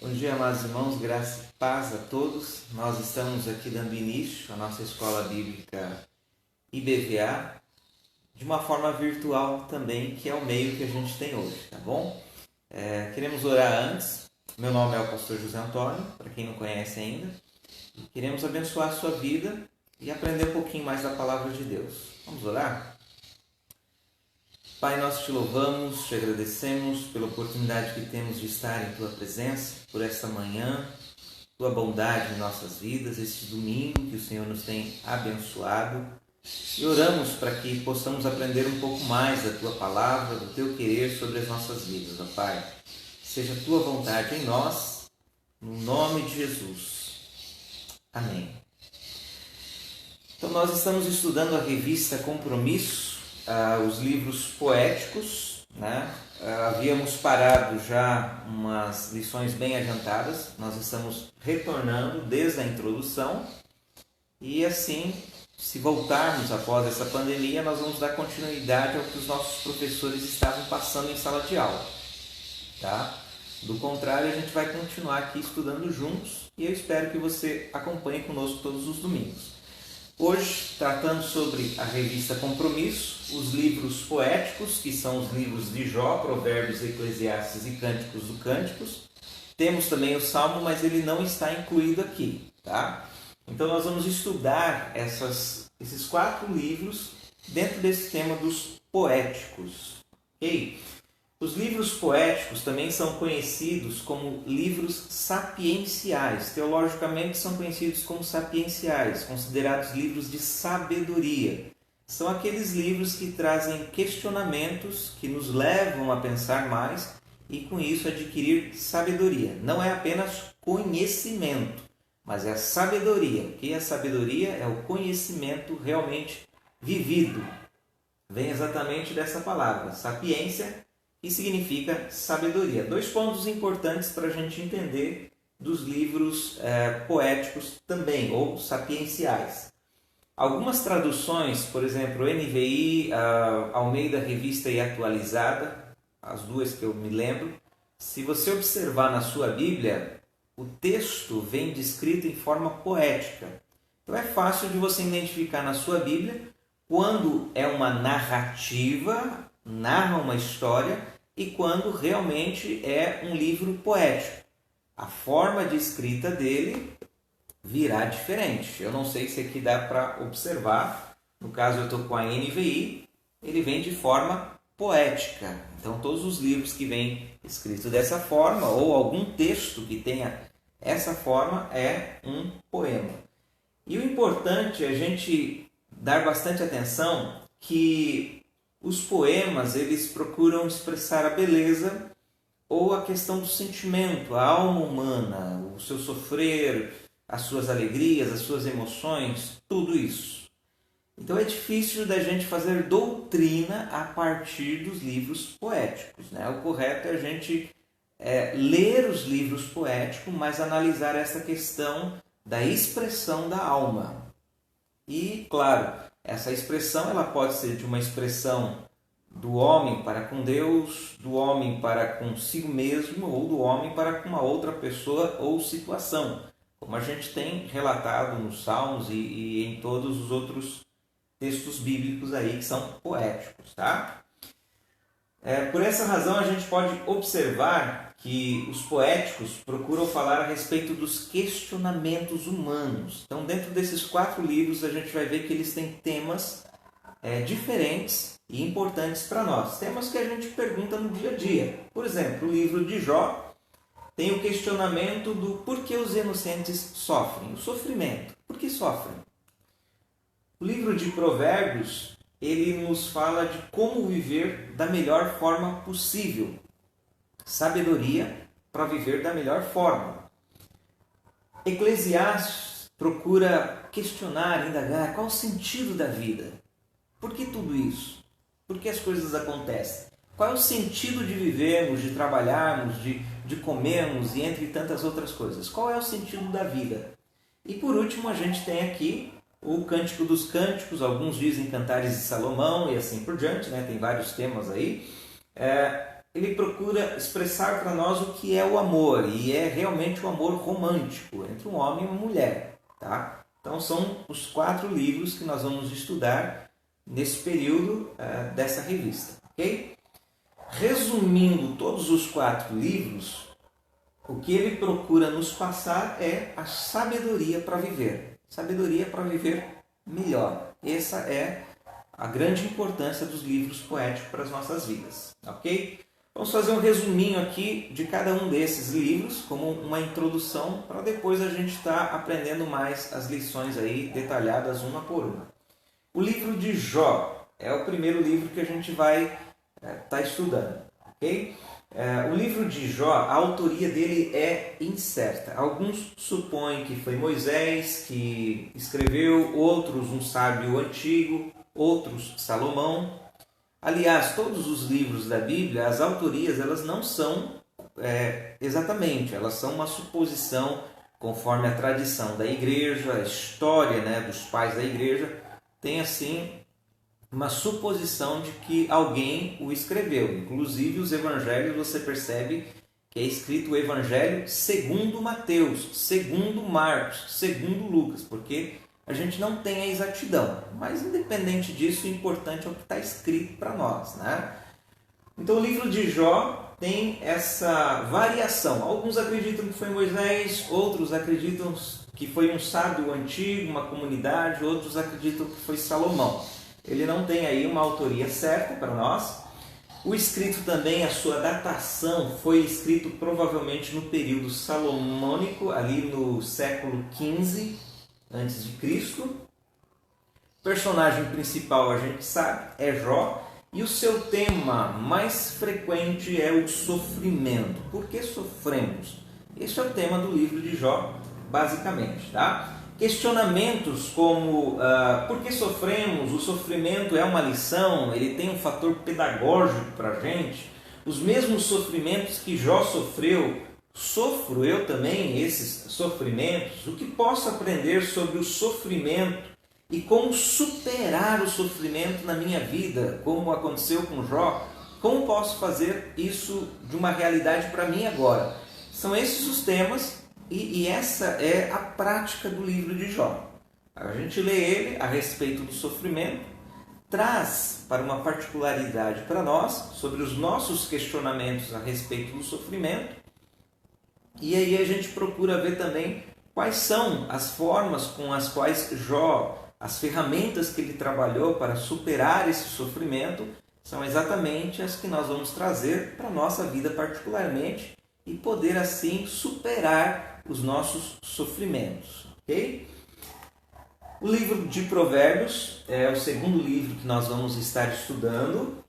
Bom dia, amados irmãos, graça e paz a todos. Nós estamos aqui dando início à nossa escola bíblica IBVA de uma forma virtual também, que é o meio que a gente tem hoje, tá bom? Queremos orar antes. Meu nome é o pastor José Antônio, para quem não conhece ainda. Queremos abençoar a sua vida e aprender um pouquinho mais da palavra de Deus. Vamos orar? Pai, nós te louvamos, te agradecemos pela oportunidade que temos de estar em Tua presença, por esta manhã, Tua bondade em nossas vidas, este domingo que o Senhor nos tem abençoado. E oramos para que possamos aprender um pouco mais da Tua palavra, do Teu querer sobre as nossas vidas, ó Pai. Seja a Tua vontade em nós, no nome de Jesus. Amém. Então nós estamos estudando a revista Compromisso, os livros poéticos, né? Havíamos parado já umas lições bem adiantadas, nós estamos retornando desde a introdução e assim, se voltarmos após essa pandemia, nós vamos dar continuidade ao que os nossos professores estavam passando em sala de aula, tá? Do contrário, a gente vai continuar aqui estudando juntos e eu espero que você acompanhe conosco todos os domingos. Hoje, tratando sobre a revista Compromisso, os livros poéticos, que são os livros de Jó, Provérbios, Eclesiastes e Cânticos do Cânticos. Temos também o Salmo, mas ele não está incluído aqui, tá? Então nós vamos estudar esses 4 livros dentro desse tema dos poéticos, ok? Os livros poéticos também são conhecidos como livros sapienciais. Teologicamente são conhecidos como sapienciais, considerados livros de sabedoria. São aqueles livros que trazem questionamentos que nos levam a pensar mais e com isso adquirir sabedoria. Não é apenas conhecimento, mas é a sabedoria. O que é a sabedoria? É o conhecimento realmente vivido. Vem exatamente dessa palavra, sapiência, que significa sabedoria. 2 pontos importantes para a gente entender dos livros poéticos também, ou sapienciais. Algumas traduções, por exemplo, NVI, Almeida Revista e Atualizada, as 2 que eu me lembro, se você observar na sua Bíblia, o texto vem descrito em forma poética. Então é fácil de você identificar na sua Bíblia quando é uma narrativa, narra uma história, e quando realmente é um livro poético. A forma de escrita dele virá diferente. Eu não sei se aqui dá para observar. No caso eu estou com a NVI, ele vem de forma poética. Então todos os livros que vêm escritos dessa forma, ou algum texto que tenha essa forma, é um poema. E o importante é a gente dar bastante atenção que os poemas, eles procuram expressar a beleza ou a questão do sentimento, a alma humana, o seu sofrer, as suas alegrias, as suas emoções, tudo isso. Então é difícil da gente fazer doutrina a partir dos livros poéticos, né? O correto é a gente ler os livros poéticos, mas analisar essa questão da expressão da alma. E, claro, essa expressão ela pode ser de uma expressão do homem para com Deus, do homem para consigo mesmo ou do homem para com uma outra pessoa ou situação, como a gente tem relatado nos Salmos e em todos os outros textos bíblicos aí que são poéticos, tá? Por essa razão a gente pode observar que os poéticos procuram falar a respeito dos questionamentos humanos. Então, dentro desses 4 livros, a gente vai ver que eles têm temas diferentes e importantes para nós. Temas que a gente pergunta no dia a dia. Por exemplo, o livro de Jó tem o questionamento do porquê os inocentes sofrem. O sofrimento. Por que sofrem? O livro de Provérbios, ele nos fala de como viver da melhor forma possível. Sabedoria para viver da melhor forma. Eclesiastes procura questionar, indagar qual o sentido da vida. Por que tudo isso? Por que as coisas acontecem? Qual é o sentido de vivermos, de trabalharmos, de comermos e entre tantas outras coisas? Qual é o sentido da vida? E por último a gente tem aqui o Cântico dos Cânticos, alguns dizem Cantares de Salomão e assim por diante, né? Tem vários temas aí. ele procura expressar para nós o que é o amor, e é realmente o amor romântico entre um homem e uma mulher, tá? Então são os 4 livros que nós vamos estudar nesse período dessa revista, ok? Resumindo todos os 4 livros, o que ele procura nos passar é a sabedoria para viver. Sabedoria para viver melhor. Essa é a grande importância dos livros poéticos para as nossas vidas, ok? Vamos fazer um resuminho aqui de cada um desses livros, como uma introdução, para depois a gente estar aprendendo mais as lições aí detalhadas uma por uma. O livro de Jó é o primeiro livro que a gente vai estar estudando, ok? O livro de Jó, a autoria dele é incerta. Alguns supõem que foi Moisés que escreveu, outros um sábio antigo, outros Salomão. Aliás, todos os livros da Bíblia, as autorias, elas não são exatamente, elas são uma suposição conforme a tradição da igreja, a história, né, dos pais da igreja, tem assim uma suposição de que alguém o escreveu. Inclusive os evangelhos, você percebe que é escrito o evangelho segundo Mateus, segundo Marcos, segundo Lucas, porque a gente não tem a exatidão, mas independente disso, o importante é o que está escrito para nós, né? Então o livro de Jó tem essa variação. Alguns acreditam que foi Moisés, outros acreditam que foi um sábio antigo, uma comunidade, outros acreditam que foi Salomão. Ele não tem aí uma autoria certa para nós. O escrito também, a sua datação, foi escrito provavelmente no período salomônico, ali no século XV a.C. O personagem principal, a gente sabe, é Jó, e o seu tema mais frequente é o sofrimento. Por que sofremos? Esse é o tema do livro de Jó, basicamente, tá? Questionamentos como por que sofremos? O sofrimento é uma lição, ele tem um fator pedagógico para a gente. Os mesmos sofrimentos que Jó sofreu, sofro eu também esses sofrimentos. O que posso aprender sobre o sofrimento e como superar o sofrimento na minha vida, como aconteceu com Jó? Como posso fazer isso de uma realidade para mim agora? São esses os temas. E essa é a prática do livro de Jó. A gente lê ele a respeito do sofrimento, traz para uma particularidade para nós sobre os nossos questionamentos a respeito do sofrimento, e aí a gente procura ver também quais são as formas com as quais Jó, as ferramentas que ele trabalhou para superar esse sofrimento, são exatamente as que nós vamos trazer para a nossa vida particularmente e poder assim superar os nossos sofrimentos, ok? O livro de Provérbios é o segundo livro que nós vamos estar estudando.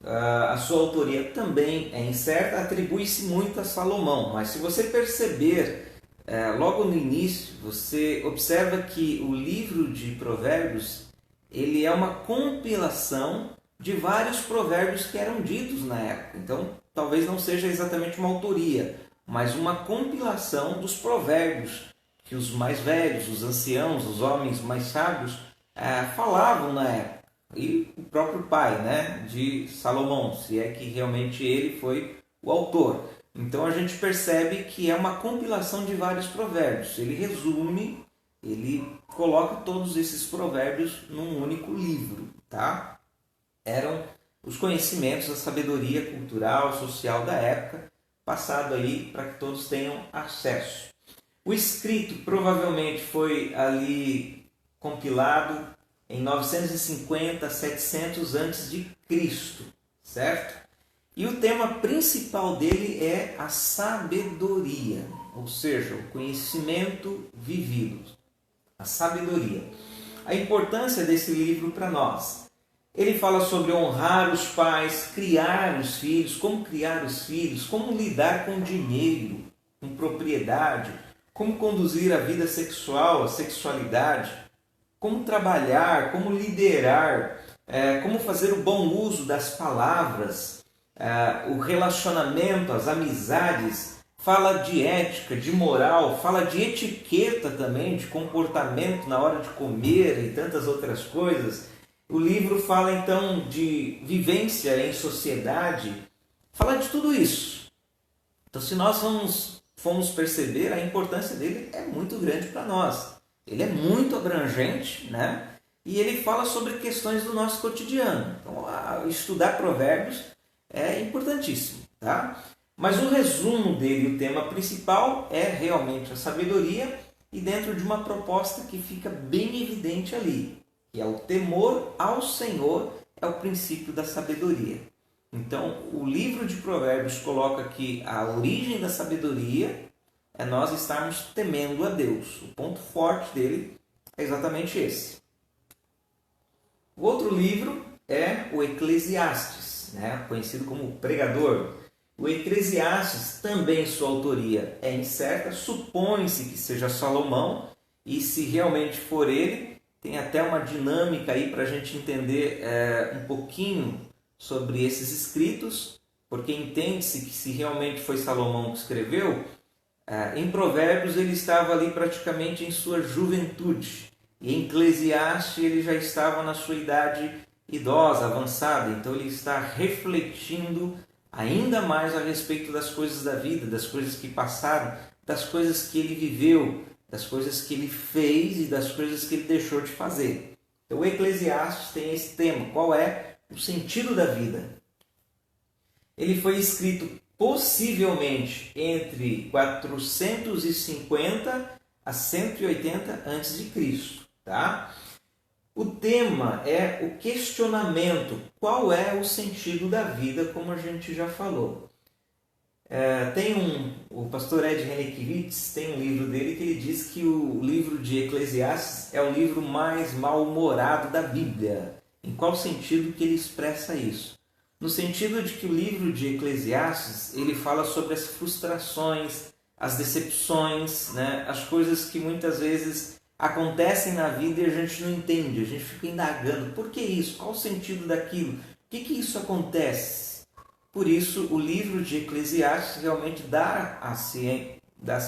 A sua autoria também é incerta, atribui-se muito a Salomão, mas se você perceber logo no início, você observa que o livro de Provérbios ele é uma compilação de vários provérbios que eram ditos na época. Então, talvez não seja exatamente uma autoria, mas uma compilação dos provérbios que os mais velhos, os anciãos, os homens mais sábios falavam na época. E o próprio pai, né, de Salomão, se é que realmente ele foi o autor. Então a gente percebe que é uma compilação de vários provérbios. Ele resume, ele coloca todos esses provérbios num único livro, tá? Eram os conhecimentos, a sabedoria cultural, social da época, passado aí para que todos tenham acesso. O escrito provavelmente foi ali compilado em 950, 700 a.C., certo? E o tema principal dele é a sabedoria, ou seja, o conhecimento vivido, a sabedoria. A importância desse livro para nós. Ele fala sobre honrar os pais, criar os filhos, como lidar com dinheiro, com propriedade, como conduzir a vida sexual, a sexualidade, como trabalhar, como liderar, como fazer o bom uso das palavras, o relacionamento, as amizades, fala de ética, de moral, fala de etiqueta também, de comportamento na hora de comer e tantas outras coisas. O livro fala então de vivência em sociedade, fala de tudo isso. Então, se nós formos perceber, a importância dele é muito grande para nós. Ele é muito abrangente, né? E ele fala sobre questões do nosso cotidiano. Então, estudar Provérbios é importantíssimo, tá? Mas o resumo dele, o tema principal, é realmente a sabedoria, e dentro de uma proposta que fica bem evidente ali, que é o temor ao Senhor, é o princípio da sabedoria. Então, o livro de Provérbios coloca que a origem da sabedoria é nós estarmos temendo a Deus. O ponto forte dele é exatamente esse. O outro livro é o Eclesiastes, né? Conhecido como o Pregador. O Eclesiastes, também sua autoria é incerta, supõe-se que seja Salomão, e se realmente for ele, tem até uma dinâmica aí para a gente entender um pouquinho sobre esses escritos, porque entende-se que se realmente foi Salomão que escreveu, em Provérbios ele estava ali praticamente em sua juventude, e em Eclesiastes ele já estava na sua idade idosa, avançada, então ele está refletindo ainda mais a respeito das coisas da vida, das coisas que passaram, das coisas que ele viveu, das coisas que ele fez e das coisas que ele deixou de fazer. Então o Eclesiastes tem esse tema, qual é o sentido da vida? Ele foi escrito possivelmente entre 450 a 180 a.C., tá? O tema é o questionamento, qual é o sentido da vida, como a gente já falou. O pastor Ed Renekiewicz tem um livro dele que ele diz que o livro de Eclesiastes é o livro mais mal-humorado da Bíblia. Em qual sentido que ele expressa isso? No sentido de que o livro de Eclesiastes ele fala sobre as frustrações, as decepções, né? As coisas que muitas vezes acontecem na vida e a gente não entende, a gente fica indagando, por que isso? Qual o sentido daquilo? Por que isso acontece? Por isso, o livro de Eclesiastes realmente dá-se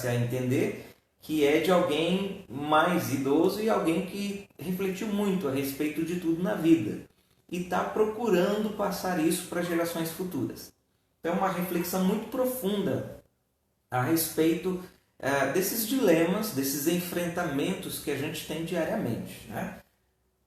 a entender que é de alguém mais idoso e alguém que refletiu muito a respeito de tudo na vida e está procurando passar isso para gerações futuras. Então, é uma reflexão muito profunda a respeito desses dilemas, desses enfrentamentos que a gente tem diariamente, né?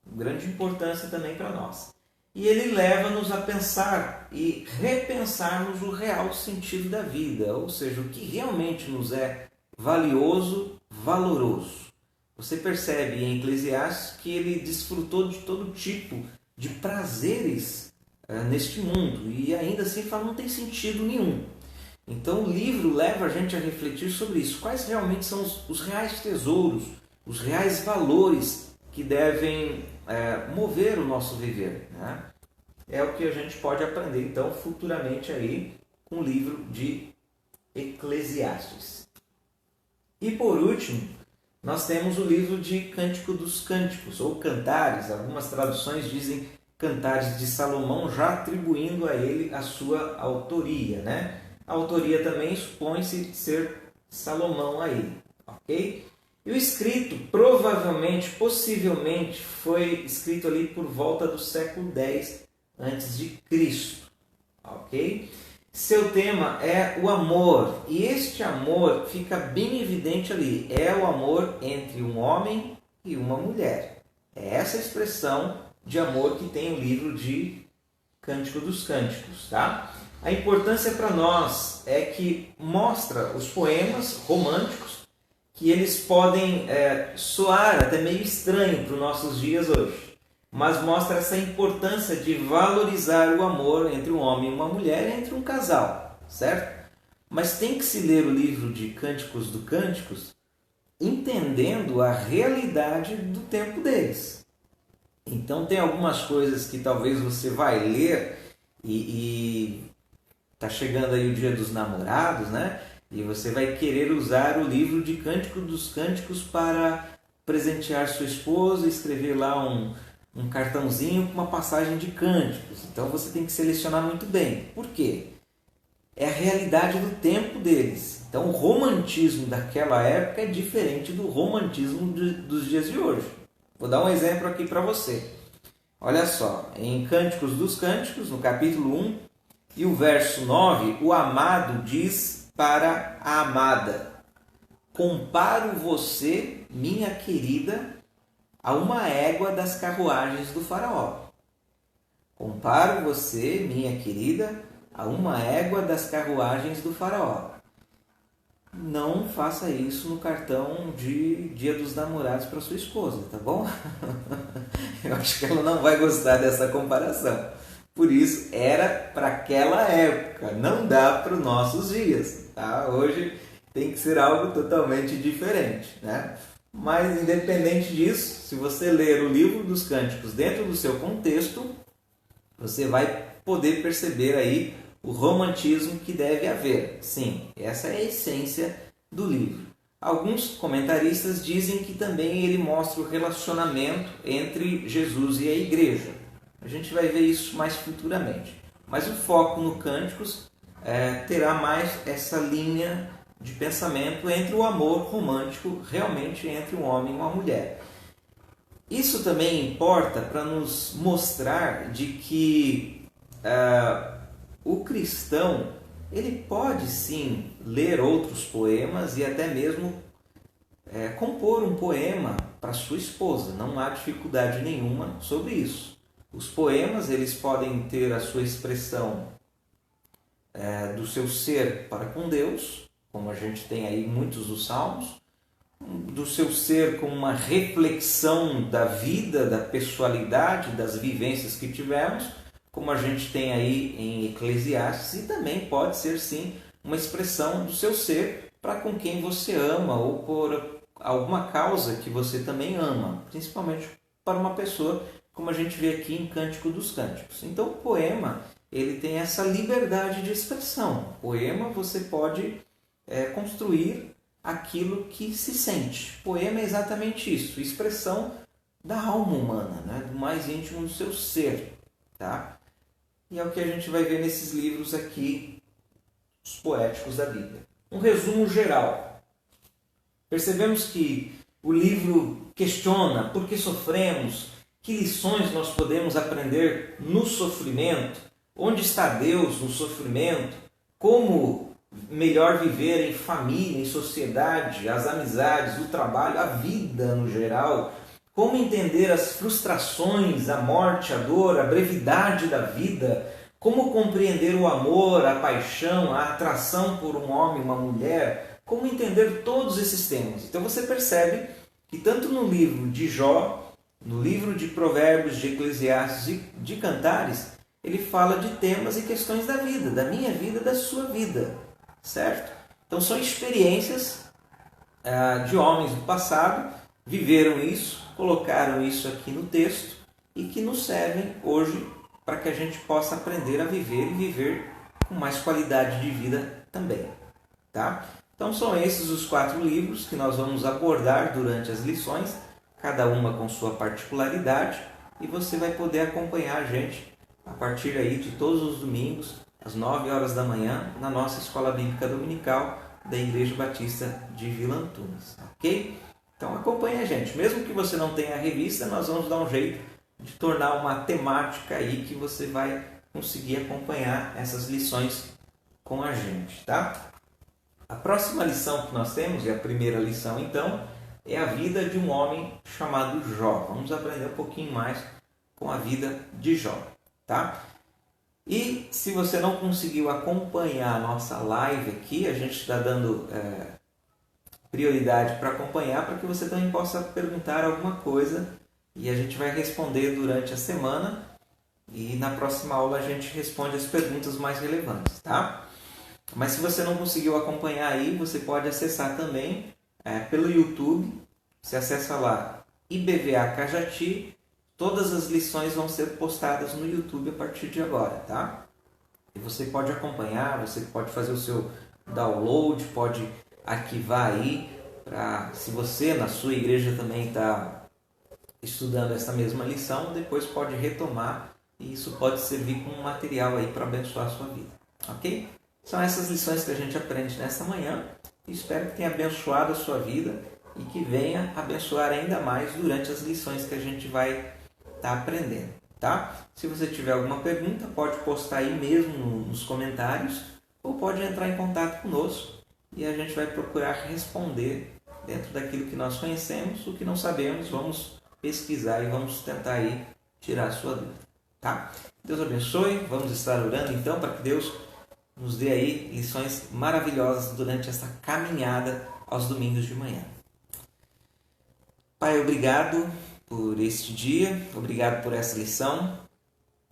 Grande importância também para nós. E ele leva-nos a pensar e repensarmos o real sentido da vida, ou seja, o que realmente nos é valioso, valoroso. Você percebe em Eclesiastes que ele desfrutou de todo tipo de prazeres neste mundo e ainda assim fala não tem sentido nenhum. Então o livro leva a gente a refletir sobre isso. Quais realmente são os reais tesouros, os reais valores que devem mover o nosso viver, né? É o que a gente pode aprender então futuramente aí com o livro de Eclesiastes. E por último, nós temos o livro de Cântico dos Cânticos, ou Cantares. Algumas traduções dizem Cantares de Salomão, já atribuindo a ele a sua autoria, né? A autoria também supõe-se ser Salomão aí, ok? E o escrito, provavelmente, possivelmente, foi escrito ali por volta do século X a.C., ok? Seu tema é o amor, e este amor fica bem evidente ali, é o amor entre um homem e uma mulher. É essa expressão de amor que tem o livro de Cântico dos Cânticos, tá? A importância para nós é que mostra os poemas românticos que eles podem soar até meio estranho para os nossos dias hoje, mas mostra essa importância de valorizar o amor entre um homem e uma mulher, entre um casal, certo? Mas tem que se ler o livro de Cânticos dos Cânticos entendendo a realidade do tempo deles. Então tem algumas coisas que talvez você vai ler e tá chegando aí o dia dos namorados, né? E você vai querer usar o livro de Cântico dos Cânticos para presentear sua esposa e escrever lá um cartãozinho com uma passagem de cânticos. Então você tem que selecionar muito bem. Por quê? É a realidade do tempo deles. Então o romantismo daquela época é diferente do romantismo dos dias de hoje. Vou dar um exemplo aqui para você. Olha só, em Cânticos dos Cânticos, no capítulo 1, E o verso 9, o amado diz para a amada: comparo você, minha querida, a uma égua das carruagens do faraó. Comparo você, minha querida, a uma égua das carruagens do faraó. Não faça isso no cartão de Dia dos Namorados para sua esposa, tá bom? Eu acho que ela não vai gostar dessa comparação. Por isso, era para aquela época, não dá para os nossos dias, tá? Hoje tem que ser algo totalmente diferente, né? Mas, independente disso, se você ler o livro dos Cânticos dentro do seu contexto, você vai poder perceber aí o romantismo que deve haver. Sim, essa é a essência do livro. Alguns comentaristas dizem que também ele mostra o relacionamento entre Jesus e a igreja. A gente vai ver isso mais futuramente. Mas o foco no Cânticos terá mais essa linha de pensamento entre o amor romântico realmente entre um homem e uma mulher. Isso também importa para nos mostrar de que o cristão ele pode sim ler outros poemas e até mesmo compor um poema para sua esposa. Não há dificuldade nenhuma sobre isso. Os poemas eles podem ter a sua expressão do seu ser para com Deus, como a gente tem aí muitos dos salmos, do seu ser como uma reflexão da vida, da pessoalidade, das vivências que tivemos, como a gente tem aí em Eclesiastes, e também pode ser sim uma expressão do seu ser para com quem você ama ou por alguma causa que você também ama, principalmente para uma pessoa, como a gente vê aqui em Cântico dos Cânticos. Então o poema ele tem essa liberdade de expressão. O poema você pode construir aquilo que se sente. Poema é exatamente isso, expressão da alma humana, né? Do mais íntimo do seu ser. Tá? E é o que a gente vai ver nesses livros aqui, os poéticos da Bíblia. Um resumo geral. Percebemos que o livro questiona por que sofremos, que lições nós podemos aprender no sofrimento, onde está Deus no sofrimento, como melhor viver em família, em sociedade, as amizades, o trabalho, a vida no geral, como entender as frustrações, a morte, a dor, a brevidade da vida, como compreender o amor, a paixão, a atração por um homem, uma mulher, como entender todos esses temas. Então você percebe que tanto no livro de Jó, no livro de Provérbios, de Eclesiastes e de Cantares, ele fala de temas e questões da vida, da minha vida, da sua vida, certo? Então são experiências de homens do passado, viveram isso, colocaram isso aqui no texto e que nos servem hoje para que a gente possa aprender a viver e viver com mais qualidade de vida também, tá? Então são esses os 4 livros que nós vamos abordar durante as lições, cada uma com sua particularidade, e você vai poder acompanhar a gente a partir aí de todos os domingos, às 9 horas da manhã, na nossa Escola Bíblica Dominical da Igreja Batista de Vila Antunes, ok? Então acompanhe a gente, mesmo que você não tenha a revista, nós vamos dar um jeito de tornar uma temática aí que você vai conseguir acompanhar essas lições com a gente, tá? A próxima lição que nós temos, e a primeira lição então, é a vida de um homem chamado Jó. Vamos aprender um pouquinho mais com a vida de Jó, tá? E se você não conseguiu acompanhar a nossa live aqui, a gente está dando prioridade para acompanhar, para que você também possa perguntar alguma coisa e a gente vai responder durante a semana e na próxima aula a gente responde as perguntas mais relevantes, tá? Mas se você não conseguiu acompanhar aí, você pode acessar também pelo YouTube. Você acessa lá IBVA Cajati. Todas as lições vão ser postadas no YouTube a partir de agora, tá? E você pode acompanhar, você pode fazer o seu download, pode arquivar aí, se você na sua igreja também está estudando essa mesma lição, depois pode retomar e isso pode servir como material aí para abençoar a sua vida, ok? São essas lições que a gente aprende nesta manhã e espero que tenha abençoado a sua vida e que venha abençoar ainda mais durante as lições que a gente vai estar aprendendo, tá? Se você tiver alguma pergunta, pode postar aí mesmo nos comentários ou pode entrar em contato conosco e a gente vai procurar responder dentro daquilo que nós conhecemos. O que não sabemos, vamos pesquisar e vamos tentar aí tirar a sua dúvida, tá? Deus abençoe, vamos estar orando então para que Deus nos dê aí lições maravilhosas durante essa caminhada aos domingos de manhã. Pai, obrigado por este dia, obrigado por essa lição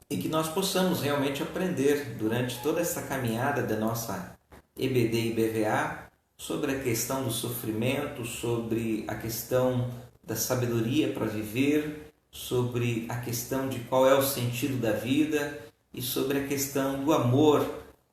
e que nós possamos realmente aprender durante toda essa caminhada da nossa EBD e BVA sobre a questão do sofrimento, sobre a questão da sabedoria para viver, sobre a questão de qual é o sentido da vida e sobre a questão do amor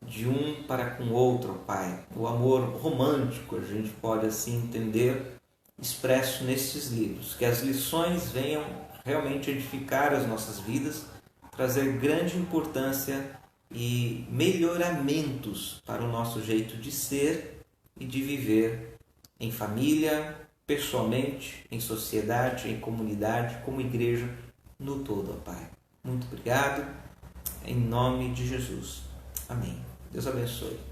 de um para com o outro, Pai. O amor romântico, a gente pode assim entender, expresso nesses livros. Que as lições venham realmente edificar as nossas vidas, trazer grande importância e melhoramentos para o nosso jeito de ser e de viver em família, pessoalmente, em sociedade, em comunidade, como igreja no todo, Pai. Muito obrigado, em nome de Jesus. Amém. Deus abençoe.